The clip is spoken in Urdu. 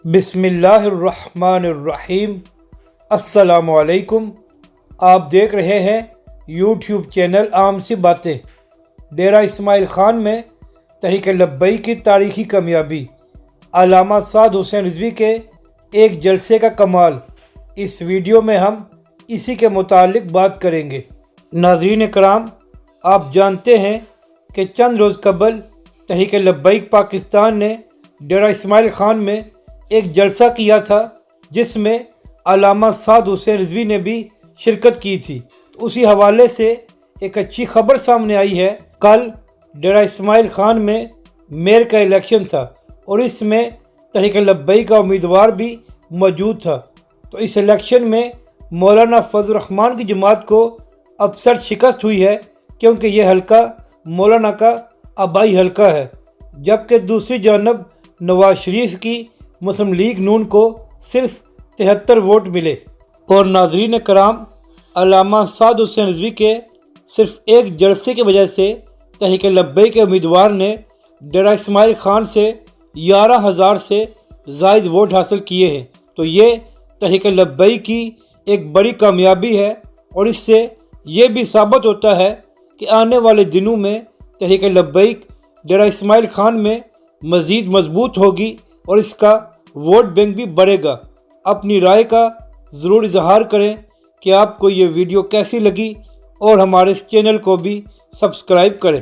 بسم اللہ الرحمن الرحیم۔ السلام علیکم۔ آپ دیکھ رہے ہیں یوٹیوب چینل عام سی باتیں۔ ڈیرہ اسماعیل خان میں تحریک لبیک کی تاریخی کامیابی، علامہ سعد حسین رضوی کے ایک جلسے کا کمال۔ اس ویڈیو میں ہم اسی کے متعلق بات کریں گے۔ ناظرین کرام، آپ جانتے ہیں کہ چند روز قبل تحریک لبیک پاکستان نے ڈیرہ اسماعیل خان میں ایک جلسہ کیا تھا، جس میں علامہ سعد حسین رضوی نے بھی شرکت کی تھی۔ تو اسی حوالے سے ایک اچھی خبر سامنے آئی ہے۔ کل ڈیرہ اسماعیل خان میں میئر کا الیکشن تھا اور اس میں تحریک لبیک کا امیدوار بھی موجود تھا۔ تو اس الیکشن میں مولانا فضل الرحمان کی جماعت کو ابسط شکست ہوئی ہے، کیونکہ یہ حلقہ مولانا کا آبائی حلقہ ہے، جبکہ دوسری جانب نواز شریف کی مسلم لیگ نون کو صرف 73 ووٹ ملے۔ اور ناظرین کرام، علامہ سعد حسین رضوی کے صرف ایک جلسے کی وجہ سے تحریک لبیک کے امیدوار نے ڈیرہ اسماعیل خان سے 11,000 سے زائد ووٹ حاصل کیے ہیں۔ تو یہ تحریک لبیک کی ایک بڑی کامیابی ہے، اور اس سے یہ بھی ثابت ہوتا ہے کہ آنے والے دنوں میں تحریک لبیک ڈیرہ اسماعیل خان میں مزید مضبوط ہوگی اور اس کا ووٹ بینک بھی بڑھے گا۔ اپنی رائے کا ضرور اظہار کریں کہ آپ کو یہ ویڈیو کیسی لگی، اور ہمارے اس چینل کو بھی سبسکرائب کریں۔